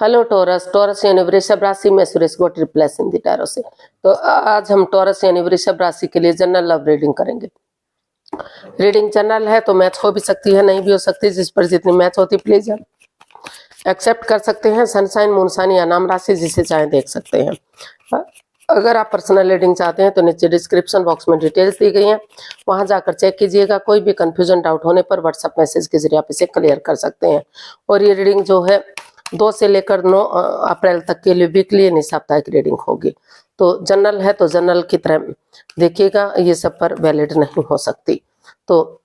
Hello taurus. Taurus यानी वृषभ राशि में सुरेश गोट रिप्लेस इन दी टैरो से। तो आज हम टॉरस यानी वृषभ राशि के लिए जनरल लव रीडिंग करेंगे। रीडिंग जनरल है तो मैच हो भी सकती है, नहीं भी हो सकती। जिस पर जितनी मैच होती प्लीज एक्सेप्ट कर सकते हैं। सनसाइन, मूनसाइन या नाम राशि जिसे चाहे देख सकते हैं। अगर आप पर्सनल रीडिंग चाहते हैं तो नीचे डिस्क्रिप्शन बॉक्स में डिटेल्स दी गई हैं, वहां जाकर चेक कीजिएगा। कोई भी कंफ्यूजन डाउट होने पर व्हाट्सएप मैसेज के जरिए आप इसे क्लियर कर सकते हैं। और ये रीडिंग जो है 2 से लेकर 9 अप्रैल तक के लिए वीकली यानी साप्ताहिक रीडिंग होगी। तो जनरल है तो जनरल की तरह देखिएगा, ये सब पर वैलिड नहीं हो सकती। तो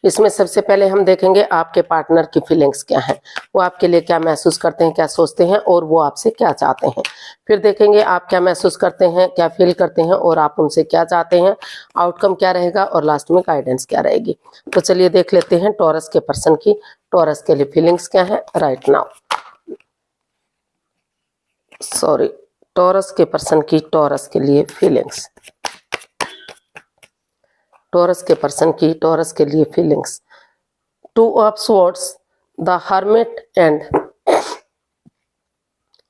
इसमें सबसे पहले हम देखेंगे आपके पार्टनर की फीलिंग्स क्या हैं, वो आपके लिए क्या महसूस करते हैं, क्या सोचते हैं और वो आपसे क्या चाहते हैं। फिर देखेंगे आप क्या महसूस करते हैं, क्या फील करते हैं और आप उनसे क्या चाहते हैं, आउटकम क्या रहेगा और लास्ट में गाइडेंस क्या रहेगी। तो चलिए देख लेते हैं टॉरस के पर्सन की, टॉरस के लिए फीलिंग्स क्या है राइट नाउ। टॉरस के पर्सन की टॉरस के लिए फीलिंग्स, टॉरस के पर्सन की टॉरस के लिए feelings. 2 of swords, the hermit and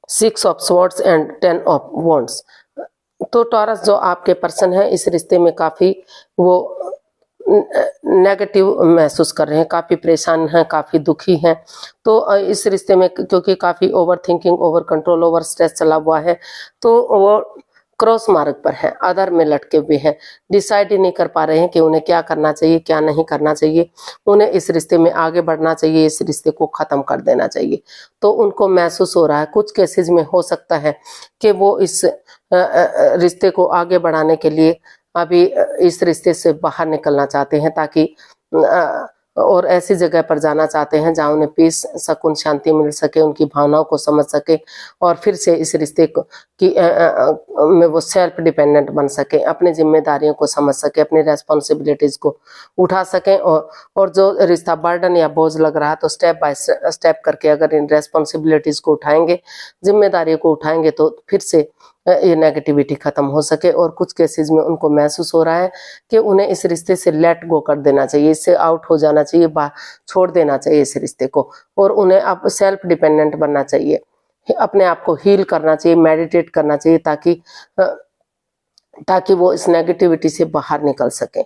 6 of swords and 10 of wands. तो टॉरस जो आपके पर्सन है इस रिश्ते में काफी वो नेगेटिव महसूस कर रहे हैं, काफी परेशान हैं, काफी दुखी हैं। तो इस रिश्ते में क्योंकि काफी over thinking, over control, over stress चला हुआ है, तो वो क्रॉस मार्ग पर है, अधर में लटके हुए हैं। डिसाइड ही नहीं कर पा रहे हैं कि उन्हें क्या करना चाहिए, क्या नहीं करना चाहिए। उन्हें इस रिश्ते में आगे बढ़ना चाहिए, इस रिश्ते को खत्म कर देना चाहिए। तो उनको महसूस हो रहा है, कुछ केसेस में हो सकता है कि वो इस रिश्ते को आगे बढ़ाने के लिए अभी इस रिश्ते से बाहर निकलना चाहते हैं, ताकि और ऐसी जगह पर जाना चाहते हैं जहां उन्हें पीस, सुकून, शांति मिल सके, उनकी भावनाओं को समझ सके और फिर से इस रिश्ते को की में वो सेल्फ डिपेंडेंट बन सके, अपनी जिम्मेदारियों को समझ सके, अपनी रेस्पॉन्सिबिलिटीज को उठा सकें। और जो रिश्ता बर्डन या बोझ लग रहा है तो स्टेप बाय स्टेप करके अगर इन रेस्पॉन्सिबिलिटीज को उठाएंगे, जिम्मेदारियों को उठाएंगे तो फिर से ये नेगेटिविटी खत्म हो सके। और कुछ केसेस में उनको महसूस हो रहा है कि उन्हें इस रिश्ते से लेट गो कर देना चाहिए, इससे आउट हो जाना चाहिए, छोड़ देना चाहिए इस रिश्ते को, और उन्हें अब सेल्फ डिपेंडेंट बनना चाहिए, अपने आप को हील करना चाहिए, मेडिटेट करना चाहिए, ताकि वो इस नेगेटिविटी से बाहर निकल सके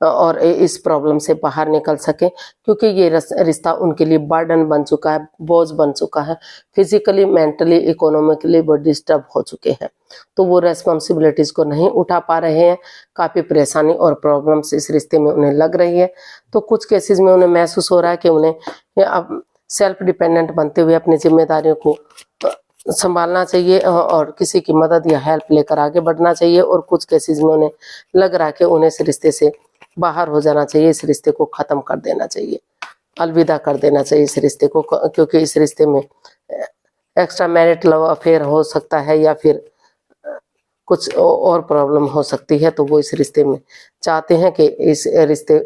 और इस प्रॉब्लम से बाहर निकल सके। क्योंकि ये रिश्ता उनके लिए बर्डन बन चुका है, बोझ बन चुका है, फिजिकली, मेंटली, इकोनॉमिकली वो डिस्टर्ब हो चुके हैं। तो वो रेस्पॉन्सिबिलिटीज को नहीं उठा पा रहे हैं, काफी परेशानी और प्रॉब्लम्स इस रिश्ते में उन्हें लग रही है। तो कुछ केसेस में उन्हें महसूस हो रहा है कि उन्हें अब सेल्फ डिपेंडेंट बनते हुए अपनी जिम्मेदारियों को संभालना चाहिए और किसी की मदद या हेल्प लेकर आगे बढ़ना चाहिए। और कुछ केसेस में उन्हें लग रहा है कि उन्हें इस रिश्ते से बाहर हो जाना चाहिए, इस रिश्ते को खत्म कर देना चाहिए, अलविदा कर देना चाहिए इस रिश्ते को। क्योंकि इस रिश्ते में एक्स्ट्रा मैरिट लव अफेयर हो सकता है या फिर कुछ और प्रॉब्लम हो सकती है। तो वो इस रिश्ते में चाहते हैं कि इस रिश्ते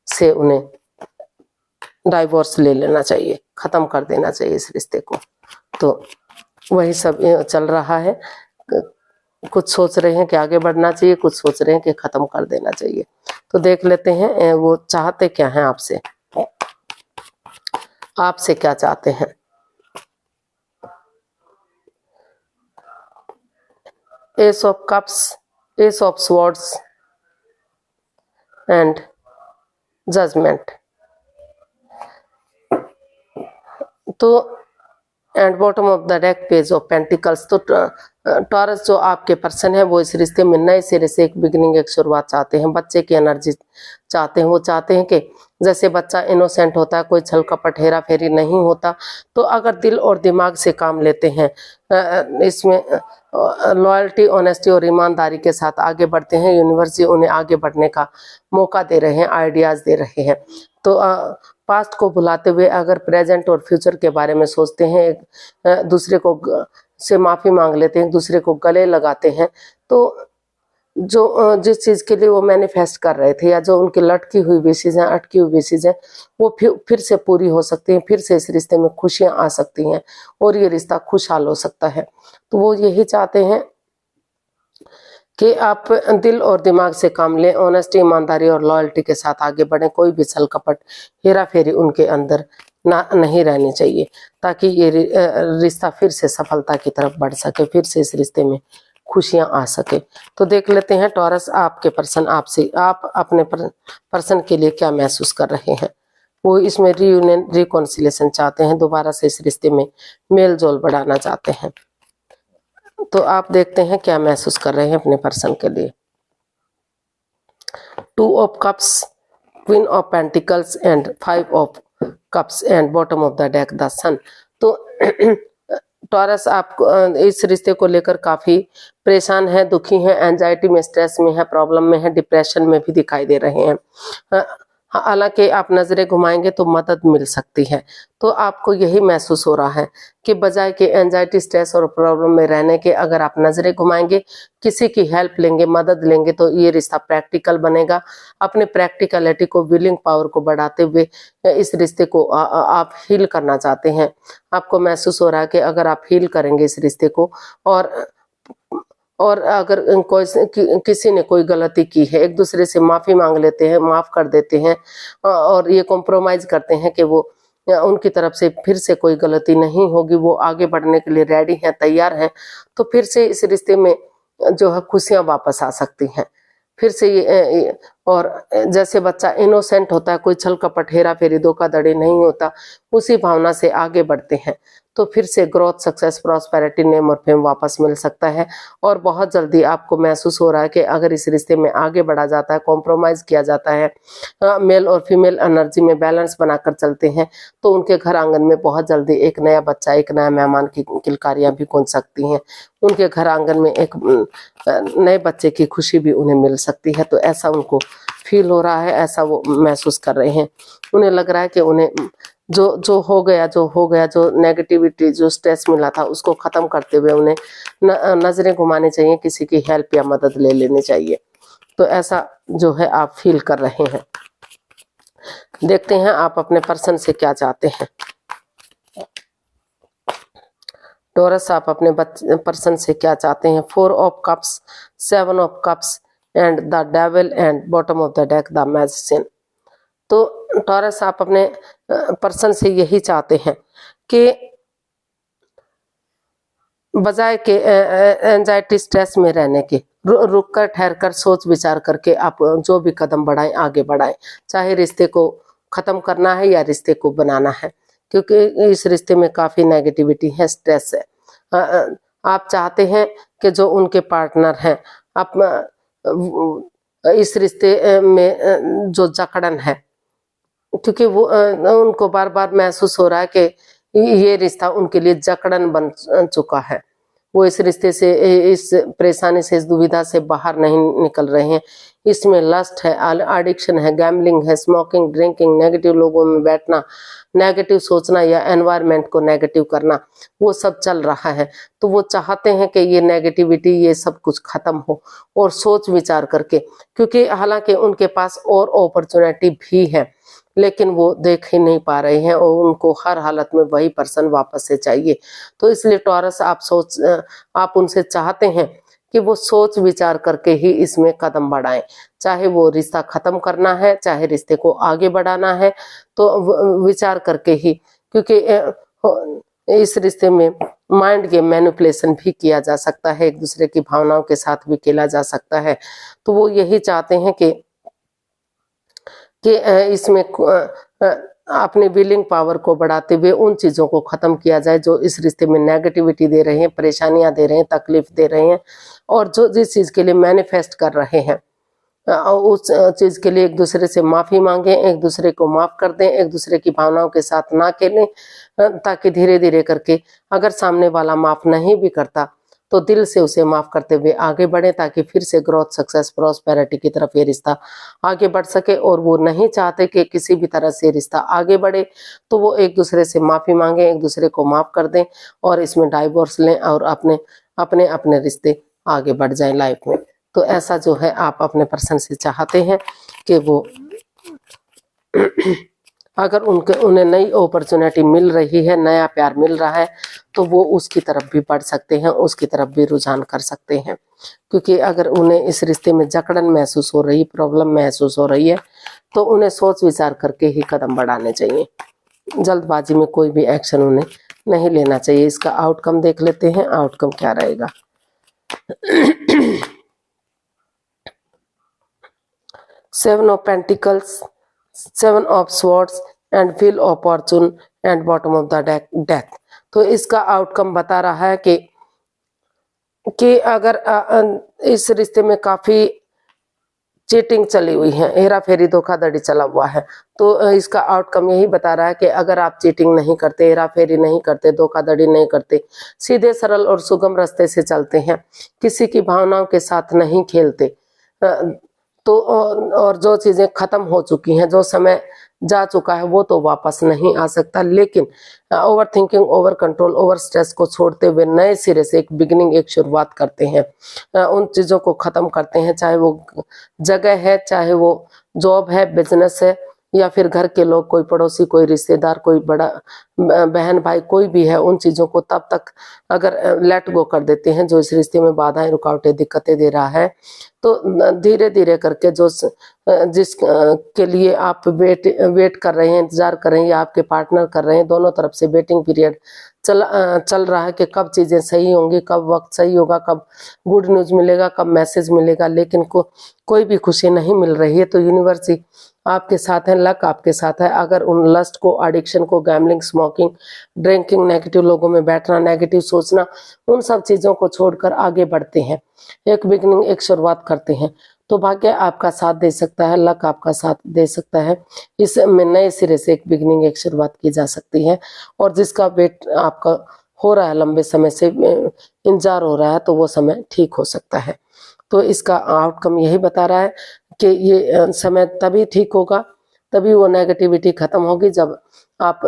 से उन्हें डाइवोर्स ले लेना चाहिए, खत्म कर देना चाहिए इस रिश्ते को। तो वही सब चल रहा है। कुछ सोच रहे हैं कि आगे बढ़ना चाहिए, कुछ सोच रहे हैं कि खत्म कर देना चाहिए। तो देख लेते हैं वो चाहते क्या हैं आपसे, आपसे क्या चाहते हैं। Ace of cups, ace of swords and judgment. तो and bottom of the deck page of pentacles. तो टॉरस जो आपके पर्सन है वो इस रिश्ते में नए सिरे से एक बिगिनिंग, एक शुरुआत चाहते हैं, बच्चे की एनर्जी चाहते हैं। वो चाहते हैं कि जैसे बच्चा इनोसेंट होता है, कोई छल कपट, हेरा फेरी नहीं होता। तो अगर दिल और दिमाग से काम लेते हैं, इसमें लॉयल्टी, ऑनेस्टी और ईमानदारी के साथ आगे बढ़ते हैं, यूनिवर्स उन्हें आगे बढ़ने का मौका दे रहे हैं, आइडियाज दे रहे हैं। तो पास्ट को भुलाते हुए अगर प्रेजेंट और फ्यूचर के बारे में सोचते हैं, एक दूसरे को से माफी मांग लेते हैं, एक दूसरे को गले लगाते हैं, तो जो जिस चीज के लिए वो मैनिफेस्ट कर रहे थे या जो उनकी लटकी हुई विशेष है, अटकी हुई विशेष है, वो फिर से पूरी हो सकती हैं, फिर से इस रिश्ते में खुशियां आ सकती हैं और ये रिश्ता खुशहाल हो सकता है। तो वो यही चाहते हैं कि आप दिल और दिमाग से काम लें, ऑनेस्टी, ईमानदारी और लॉयल्टी के साथ आगे बढ़ें, कोई भी छल कपट, हेरा फेरी उनके अंदर ना नहीं रहनी चाहिए, ताकि ये रिश्ता फिर से सफलता की तरफ बढ़ सके, फिर से इस रिश्ते में खुशियां आ सके। तो देख लेते हैं टॉरस, आपके पर्सन आपसे, आप अपने पर्सन के लिए क्या महसूस कर रहे हैं। वो इसमें रीयूनियन रिकॉन्सिलेशन चाहते हैं, दोबारा से इस रिश्ते में मेल जोल बढ़ाना चाहते हैं। तो आप देखते हैं क्या महसूस कर रहे हैं अपने पर्सन के लिए। 2 of cups, queen of pentacles and 5 of cups and bottom of the deck the sun. तो टॉरस आप इस रिश्ते को लेकर काफी परेशान है, दुखी है, एंजाइटी में, स्ट्रेस में है, प्रॉब्लम में है, डिप्रेशन में भी दिखाई दे रहे हैं। हालांकि आप नजरें घुमाएंगे तो मदद मिल सकती है। तो आपको यही महसूस हो रहा है कि बजाय के एंजाइटी, स्ट्रेस और प्रॉब्लम में रहने के, अगर आप नजरें घुमाएंगे, किसी की हेल्प लेंगे, मदद लेंगे, तो ये रिश्ता प्रैक्टिकल बनेगा। अपने प्रैक्टिकलिटी को, विलिंग पावर को बढ़ाते हुए इस रिश्ते को आप हील करना चाहते हैं। आपको महसूस हो रहा है कि अगर आप हील करेंगे इस रिश्ते को, और अगर किसी ने कोई गलती की है, एक दूसरे से माफी मांग लेते हैं, माफ कर देते हैं, और ये कॉम्प्रोमाइज करते हैं कि वो उनकी तरफ से फिर से कोई गलती नहीं होगी, वो आगे बढ़ने के लिए रेडी हैं, तैयार हैं, तो फिर से इस रिश्ते में जो है खुशियां वापस आ सकती हैं। फिर से ये और जैसे बच्चा इनोसेंट होता है, कोई छल कपट, हेरा फेरी, धोखाधड़ी नहीं होता, उसी भावना से आगे बढ़ते हैं, तो फिर से ग्रोथ, सक्सेस, प्रॉस्पेरिटी, नेम और फेम वापस मिल सकता है। और बहुत जल्दी आपको महसूस हो रहा है कि अगर इस रिश्ते में आगे बढ़ा जाता है, कॉम्प्रोमाइज किया जाता है, मेल और फीमेल एनर्जी में बैलेंस बनाकर चलते हैं, तो उनके घर आंगन में बहुत जल्दी एक नया बच्चा, एक नया मेहमान की किलकारियां भी गूंज सकती हैं। उनके घर आंगन में एक नए बच्चे की खुशी भी उन्हें मिल सकती है। तो ऐसा उनको फील हो रहा है, ऐसा वो महसूस कर रहे हैं। उन्हें लग रहा है कि उन्हें जो हो गया, जो नेगेटिविटी, जो स्ट्रेस मिला था, उसको खत्म करते हुए उन्हें नजरें घुमानी चाहिए, किसी की हेल्प या मदद ले लेनी चाहिए। तो ऐसा जो है आप फील कर रहे हैं। देखते हैं आप अपने पर्सन से क्या चाहते हैं। टॉरस, आप अपने पर्सन से क्या चाहते हैं। 4 of cups, 7 of cups and the devil and bottom of the deck the magician. तो टॉरस, आप अपने पर्सन से यही चाहते हैं कि बजाय के एंजाइटी, स्ट्रेस में रहने के, रुक कर, ठहर कर, सोच विचार करके आप जो भी कदम बढ़ाएं, आगे बढ़ाएं। चाहे रिश्ते को खत्म करना है या रिश्ते को बनाना है, क्योंकि इस रिश्ते में काफी नेगेटिविटी है, स्ट्रेस है। आप चाहते हैं कि जो उनके पार्टनर हैं, आप इस रिश्ते में जो जकड़न है, क्योंकि वो उनको बार बार महसूस हो रहा है कि ये रिश्ता उनके लिए जकड़न बन चुका है। वो इस रिश्ते से, इस परेशानी से, इस दुविधा से बाहर नहीं निकल रहे हैं। इसमें लस्ट है, एडिक्शन है, गैम्बलिंग है, स्मोकिंग, ड्रिंकिंग, नेगेटिव लोगों में बैठना, नेगेटिव सोचना या एनवायरनमेंट को नेगेटिव करना, वो सब चल रहा है। तो वो चाहते हैं कि ये नेगेटिविटी, ये सब कुछ खत्म हो, और सोच विचार करके, क्योंकि हालांकि उनके पास और अपॉर्चुनिटी भी है, लेकिन वो देख ही नहीं पा रहे हैं, और उनको हर हालत में वही पर्सन वापस से चाहिए। तो इसलिए टॉरस, आप उनसे चाहते हैं कि वो सोच विचार करके ही इसमें कदम बढ़ाएं। चाहे वो रिश्ता खत्म करना है, चाहे रिश्ते को आगे बढ़ाना है, तो विचार करके ही, क्योंकि इस रिश्ते में माइंड गेम, मैनिपुलेशन भी किया जा सकता है, एक दूसरे की भावनाओं के साथ भी खेला जा सकता है। तो वो यही चाहते हैं कि इसमें अपनी विलिंग पावर को बढ़ाते हुए उन चीजों को खत्म किया जाए जो इस रिश्ते में नेगेटिविटी दे रहे हैं, परेशानियां दे रहे हैं, तकलीफ दे रहे हैं, और जो जिस चीज के लिए मैनिफेस्ट कर रहे हैं, उस चीज के लिए एक दूसरे से माफी मांगे, एक दूसरे को माफ कर दें, एक दूसरे की भावनाओं के साथ ना खेलें, ताकि धीरे धीरे करके, अगर सामने वाला माफ नहीं भी करता तो दिल से उसे माफ करते हुए आगे बढ़े, ताकि फिर से ग्रोथ, सक्सेस, प्रॉस्पेरिटी की तरफ ये रिश्ता आगे बढ़ सके। और वो नहीं चाहते कि किसी भी तरह से रिश्ता आगे बढ़े, तो वो एक दूसरे से माफी मांगे, एक दूसरे को माफ कर दें, और इसमें डाइवोर्स लें, और अपने रिश्ते आगे बढ़ जाए लाइफ में। तो ऐसा जो है आप अपने पर्सन से चाहते हैं कि वो अगर उन्हें नई अपॉर्चुनिटी मिल रही है, नया प्यार मिल रहा है, तो वो उसकी तरफ भी बढ़ सकते हैं, उसकी तरफ भी रुझान कर सकते हैं। क्योंकि अगर उन्हें इस रिश्ते में जकड़न महसूस हो रही, प्रॉब्लम महसूस हो रही है, तो उन्हें सोच विचार करके ही कदम बढ़ाने चाहिए। जल्दबाजी में कोई भी एक्शन उन्हें नहीं लेना चाहिए। इसका आउटकम देख लेते हैं, आउटकम क्या रहेगा। Seven of pentacles, seven of swords and wheel of Fortune and bottom of the death. तो इसका आउटकम बता रहा है कि अगर इस रिश्ते में काफी चीटिंग चली हुई है, हेरा फेरी धोखाधड़ी चला हुआ है, तो इसका आउटकम यही बता रहा है कि अगर आप चीटिंग नहीं करते, हेरा फेरी नहीं करते, धोखाधड़ी नहीं करते, सीधे सरल और सुगम रास्ते से चलते हैं, किसी की भावनाओं के साथ नहीं खेलते, तो और जो चीजें खत्म हो चुकी हैं, जो समय जा चुका है, वो तो वापस नहीं आ सकता, लेकिन over thinking, over control, over stress को छोड़ते हुए नए सिरे से एक बिगिनिंग, एक शुरुआत करते हैं, उन चीजों को खत्म करते हैं, चाहे वो जगह है, चाहे वो जॉब है, बिजनेस है, या फिर घर के लोग, कोई पड़ोसी, कोई रिश्तेदार, कोई बड़ा बहन भाई, कोई भी है, उन चीजों को तब तक अगर लेट गो कर देते हैं जो इस रिश्ते में बाधाएं, रुकावटें, दिक्कतें दे रहा है, तो धीरे धीरे करके जो जिस के लिए आप वेट कर रहे हैं, इंतजार कर रहे हैं, या आपके पार्टनर कर रहे हैं, दोनों तरफ से वेटिंग पीरियड चल रहा है कि कब चीजें सही होंगी, कब वक्त सही होगा, कब गुड न्यूज मिलेगा, कब मैसेज मिलेगा, लेकिन कोई भी खुशी नहीं मिल रही है। तो यूनिवर्स ही आपके साथ है, लक आपके साथ है। अगर उन लस्ट को, एडिक्शन को, गैम्बलिंग, स्मोकिंग, ड्रिंकिंग, नेगेटिव लोगों में बैठना, नेगेटिव सोचना, उन सब चीजों को छोड़कर आगे बढ़ते हैं, एक बिगनिंग, एक शुरुआत करते हैं, तो भाग्य आपका साथ दे सकता है, लक आपका साथ दे सकता है। इसमें नए सिरे से एक बिगनिंग, एक शुरुआत की जा सकती है, और जिसका वेट आपका हो रहा है, लंबे समय से इंतजार हो रहा है, तो वो समय ठीक हो सकता है। तो इसका आउटकम यही बता रहा है कि ये समय तभी ठीक होगा, तभी वो नेगेटिविटी खत्म होगी, जब आप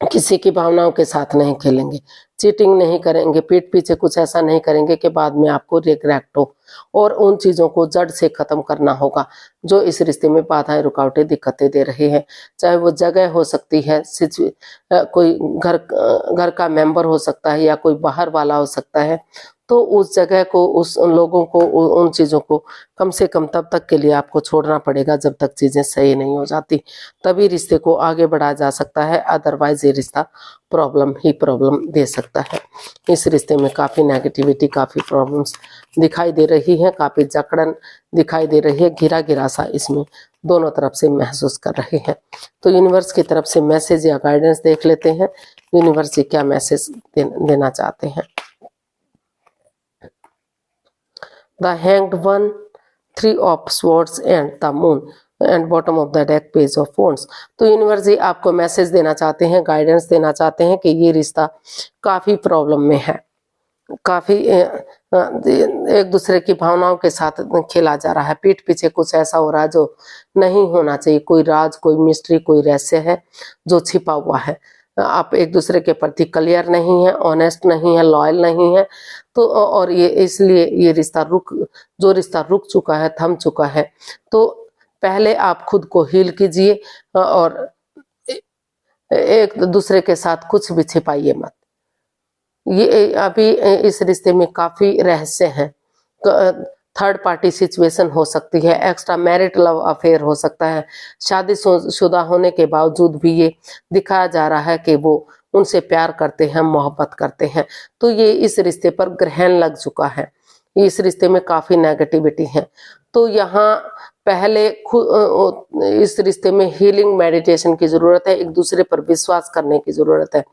किसी की भावनाओं के साथ नहीं खेलेंगे, चीटिंग नहीं करेंगे, पीठ पीछे कुछ ऐसा नहीं करेंगे कि बाद में आपको रिग्रेट हो, और उन चीजों को जड़ से खत्म करना होगा जो इस रिश्ते में बाधाएं, रुकावटें, दिक्कतें दे रही है। चाहे वो जगह हो सकती है, कोई घर का मेंबर हो सकता है, या कोई बाहर वाला हो सकता है, तो उस जगह को, उस लोगों को, उन चीजों को कम से कम तब तक के लिए आपको छोड़ना पड़ेगा जब तक चीजें सही नहीं हो जाती, तभी रिश्ते को आगे बढ़ाया जा सकता है। अदरवाइज ये रिश्ता प्रॉब्लम ही प्रॉब्लम दे सकता है। इस रिश्ते में काफी नेगेटिविटी, काफी प्रॉब्लम्स दिखाई दे रही है, काफी जकड़न दिखाई दे रही है, घिरा घिरा सा इसमें दोनों तरफ से महसूस कर रहे हैं। तो यूनिवर्स की तरफ से मैसेज या गाइडेंस देख लेते हैं, यूनिवर्स क्या मैसेज देना चाहते हैं। The Hanged One, Three of Swords and the Moon and bottom of the deck Page of Wands। तो यूनिवर्स ही आपको मैसेज देना चाहते हैं, गाइडेंस देना चाहते हैं कि ये रिश्ता काफी प्रॉब्लम में है, काफी एक दूसरे की भावनाओं के साथ खेला जा रहा है, पीठ पीछे कुछ ऐसा हो रहा है जो नहीं होना चाहिए, कोई राज, कोई मिस्ट्री, कोई रहस्य है जो छिपा हुआ है। आप एक दूसरे के प्रति क्लियर नहीं है, ऑनेस्ट नहीं है, लॉयल नहीं है, तो और ये इसलिए ये रिश्ता रुक चुका है, थम चुका है। तो पहले आप खुद को हील कीजिए, और एक दूसरे के साथ कुछ भी छिपाइए मत। ये अभी इस रिश्ते में काफी रहस्य हैं, थर्ड पार्टी सिचुएशन हो सकती है, एक्स्ट्रा मैरिट लव अफेयर हो सकता है, शादीशुदा होने के बावजूद भी ये दिखाया जा रहा है कि वो उनसे प्यार करते हैं, मोहब्बत करते हैं। तो ये इस रिश्ते पर ग्रहण लग चुका है, इस रिश्ते में काफी नेगेटिविटी है। तो यहाँ पहले इस रिश्ते में हीलिंग, मेडिटेशन की जरूरत है, एक दूसरे पर विश्वास करने की जरूरत है,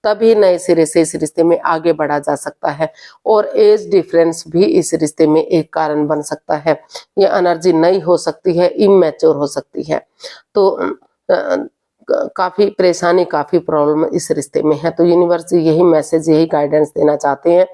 तभी नए सिरे से इस रिश्ते में आगे बढ़ा जा सकता है। और एज डिफरेंस भी इस रिश्ते में एक कारण बन सकता है, ये एनर्जी नई हो सकती है, इमैच्योर हो सकती है। तो काफी परेशानी, काफी प्रॉब्लम इस रिश्ते में है। तो यूनिवर्स यही मैसेज, यही गाइडेंस देना चाहते हैं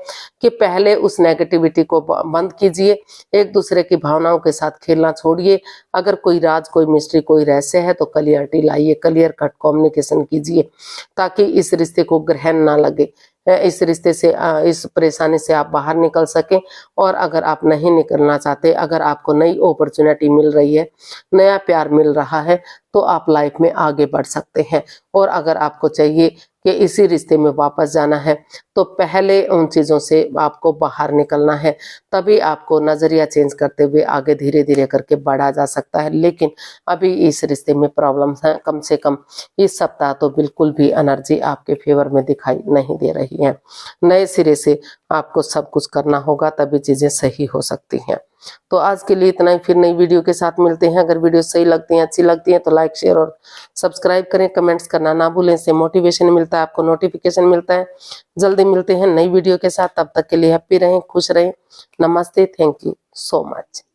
कि पहले उस नेगेटिविटी को बंद कीजिए, एक दूसरे की भावनाओं के साथ खेलना छोड़िए। अगर कोई राज, कोई मिस्ट्री, कोई रहस्य है तो क्लियरिटी लाइए, क्लियर कट कम्युनिकेशन कीजिए, ताकि इस रिश्ते को ग्रहण ना लगे, इस रिश्ते से, इस परेशानी से आप बाहर निकल सकें। और अगर आप नहीं निकलना चाहते, अगर आपको नई अपॉर्चुनिटी मिल रही है, नया प्यार मिल रहा है, तो आप लाइफ में आगे बढ़ सकते हैं। और अगर आपको चाहिए कि इसी रिश्ते में वापस जाना है, तो पहले उन चीज़ों से आपको बाहर निकलना है, तभी आपको नज़रिया चेंज करते हुए आगे धीरे-धीरे करके बढ़ा जा सकता है। लेकिन अभी इस रिश्ते में प्रॉब्लम्स हैं, कम से कम इस सप्ताह तो बिल्कुल भी एनर्जी आपके फेवर में दिखाई नहीं दे रही है। नए सिरे से आपको सब कुछ करना होगा, तभी चीज़ें सही हो सकती हैं। तो आज के लिए इतना ही, फिर नई वीडियो के साथ मिलते हैं। अगर वीडियो सही लगती है, अच्छी लगती है तो लाइक, शेयर और सब्सक्राइब करें। कमेंट्स करना ना भूलें, इससे मोटिवेशन मिलता है, आपको नोटिफिकेशन मिलता है। जल्दी मिलते हैं नई वीडियो के साथ, तब तक के लिए हैप्पी रहें, खुश रहें। नमस्ते, थैंक यू सो मच।